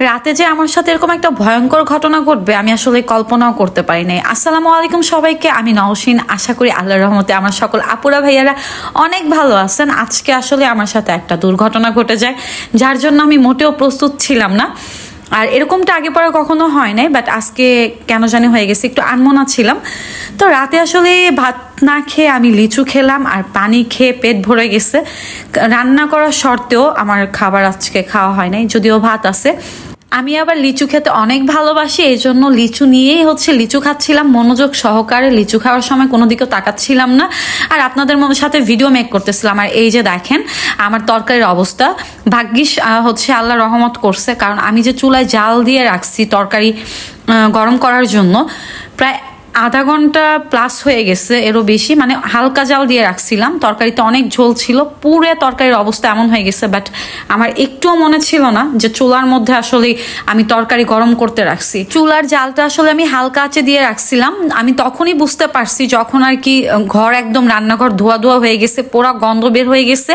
রাতে যে আমার সাথে এরকম একটা ভয়ঙ্কর ঘটনা ঘটবে আমি আসলে কল্পনাও করতে পারি নাই। আসসালামু আলাইকুম সবাইকে, আমি নওশিন। আশা করি আল্লাহর রহমতে আমার সকল আপুরা ভাইয়ারা অনেক ভালো আছেন। আজকে আসলে আমার সাথে একটা দুর্ঘটনা ঘটে যায়, যার জন্য আমি মোটেও প্রস্তুত ছিলাম না। আর এরকমটা আগে পরে কখনো হয় নাই, বাট আজকে কেন জানি হয়ে গেছে, একটু আনমনা ছিলাম। তো রাতে আসলে ভাত না খেয়ে আমি লিচু খেলাম আর পানি খেয়ে পেট ভরে গেছে। রান্না করার সত্ত্বেও আমার খাবার আজকে খাওয়া হয় নাই, যদিও ভাত আছে। আমি আবার লিচু খেতে অনেক ভালোবাসি, এই জন্য লিচু নিয়েই লিচু খাচ্ছিলাম মনোযোগ সহকারে। লিচু খাওয়ার সময় কোনো দিকেও তাকাচ্ছিলাম না, আর আপনাদের সাথে ভিডিও মেক করতেছিলাম। আর এই যে দেখেন আমার তরকারির অবস্থা, ভাগ্যিস আল্লাহ রহমত করছে, কারণ আমি যে চুলায় জাল দিয়ে রাখছি তরকারি গরম করার জন্য, প্রায় আধা ঘন্টা প্লাস হয়ে গেছে, এরও বেশি। মানে হালকা জাল দিয়ে রাখছিলাম, তরকারিতে অনেক ঝোল ছিল, পুরো তরকারির অবস্থা এমন হয়ে গেছে। বাট আমার একটুও মনে ছিল না যে চুলার মধ্যে আসলে আমি তরকারি গরম করতে রাখছি। চুলার জালটা আসলে আমি হালকা আঁচে দিয়ে রাখছিলাম। আমি তখনই বুঝতে পারছি যখন আর কি ঘর একদম রান্নাঘর ধোয়া ধোয়া হয়ে গেছে, পোড়া গন্ধ বের হয়ে গেছে।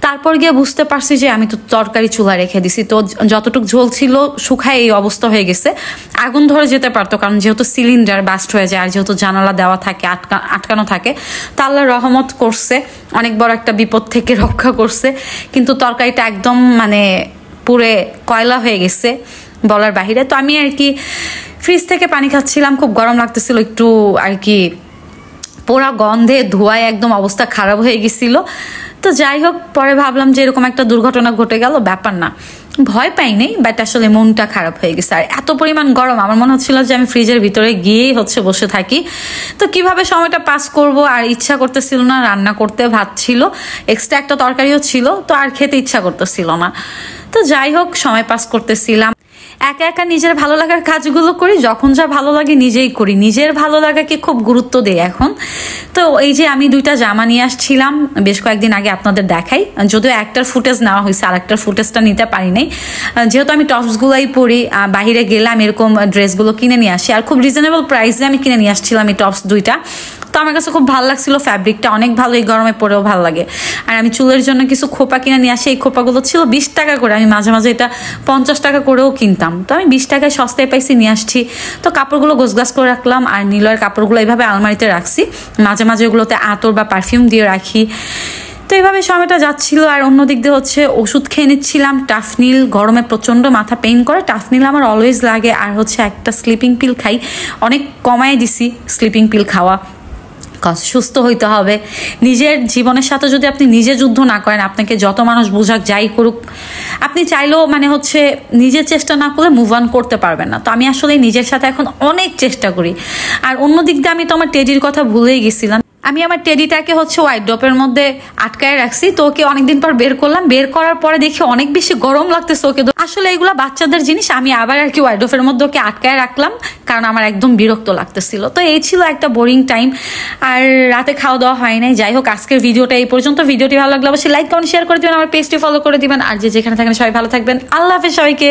তারপর গিয়ে বুঝতে পারছি যে আমি তো তরকারি চুলা রেখে দিছি, তো যতটুকু ঝোল ছিল শুকায় এই অবস্থা হয়ে গেছে। আগুন ধরে যেতে পারতো, কারণ যেহেতু সিলিন্ডার বাস্ট হয়ে যায় আর যেহেতু জানালা দেওয়া থাকে, আটকানো থাকে। তা আল্লাহ রহমত করছে, অনেক বড় একটা বিপদ থেকে রক্ষা করছে। কিন্তু তরকারিটা একদম মানে পুরে কয়লা হয়ে গেছে বলার বাহিরে। তো আমি আর কি ফ্রিজ থেকে পানি খাচ্ছিলাম, খুব গরম লাগতেছিল একটু আর কি, পোড়া গন্ধে ধোঁয়ায় একদম অবস্থা খারাপ হয়ে গেছিল। তো যাই হোক, পরে ভাবলাম যে এরকম একটা দুর্ঘটনা ঘটে গেল, ব্যাপার না, ভয় পাইনি, বাট আসলে মনটা খারাপ হয়ে গেছে। আর এত পরিমাণ গরম, আমার মনে হচ্ছিল যে আমি ফ্রিজের ভিতরে গিয়েই বসে থাকি। তো কিভাবে সময়টা পাস করব, আর ইচ্ছা করতেছিল না রান্না করতে। ভাত ছিল, এক্সট্রা একটা তরকারিও ছিল, তো আর খেতে ইচ্ছা করতেছিল না। তো যাই হোক, সময় পাস করতেছিলাম। একা একা নিজের ভালো লাগার কাজগুলো করি, যখন যা ভালো লাগে নিজেই করি, নিজের ভালো লাগাকে খুব গুরুত্ব দেই এখন। তো এই যে আমি দুইটা জামা নিয়ে আসছিলাম বেশ কয়েকদিন আগে, আপনাদের দেখাই, যদিও একটার ফুটেজ নেওয়া হয়েছে, আর একটার ফুটেজটা নিতে পারি নাই। যেহেতু আমি টপসগুলাই পরি, বাহিরে গেলাম এরকম ড্রেসগুলো কিনে নিয়ে আসি, আর খুব রিজনেবল প্রাইসে আমি কিনে নিয়ে আসছিলাম এই টপস দুইটা। তো আমার কাছে খুব ভালো লাগছিল, ফ্যাব্রিকটা অনেক ভালো, এই গরমে পরেও ভালো লাগে। আর আমি চুলের জন্য কিছু খোপা কিনে নিয়ে আসি, এই খোপাগুলো ছিল 20 টাকা করে, আমি মাঝে মাঝে এটা 50 টাকা করেও কিনতাম। তো আমি 20 টাকায় সস্তায় পাইছি, নিয়ে আসছি। তো কাপড়গুলো গোছগাছ করে রাখলাম, আর নীলয়ের কাপড়গুলো এইভাবে আলমারিতে রাখছি, মাঝে মাঝে ওগুলোতে আতর বা পারফিউম দিয়ে রাখি। তো এইভাবে সময়টা যাচ্ছিল। আর অন্যদিক দিয়ে ওষুধ খেয়ে নিচ্ছিলাম টাফনিল। গরমে প্রচণ্ড মাথা পেইন করে, টাফনিল আমার অলওয়েজ লাগে। আর একটা স্লিপিং পিল খাই, অনেক কমায় দিছি স্লিপিং পিল খাওয়া। সুস্থ হইতে হবে। নিজের জীবনের সাথে যদি আপনি নিজে যুদ্ধ না করেন, আপনাকে যত মানুষ বোঝাক যাই করুক, আপনি চাইলেও নিজের চেষ্টা না করলে মুভ অন করতে পারবেন না। তো আমি আসলে নিজের সাথে এখন অনেক চেষ্টা করি। আর অন্যদিক দিয়ে আমি তো আমার টেডির কথা ভুলেই গেছিলাম। আমি আমার টেডিটাকে ওয়াইড্রপের মধ্যে আটকায় রাখছি। তো ওকে অনেকদিন পর বের করলাম, বের করার পরে দেখি অনেক বেশি গরম লাগতেছে ওকে। আসলে এগুলো বাচ্চাদের জিনিস, আমি আবার আর কি ওয়াইড্রপের মধ্যে ওকে আটকায় রাখলাম, কারণ আমার একদম বিরক্ত লাগতেছিল। তো এই ছিল একটা বোরিং টাইম। আর রাতে খাওয়া দাওয়া হয় নাই। যাই হোক, আজকের ভিডিওটা এই পর্যন্ত। ভিডিওটি ভালো লাগলে অবশ্যই লাইক কমেন্ট শেয়ার করে দিবেন, আমার পেজটি ফলো করে দিবেন। আর যেখানে থাকেন সবাই ভালো থাকবেন। আল্লাহ হাফেজ সবাইকে।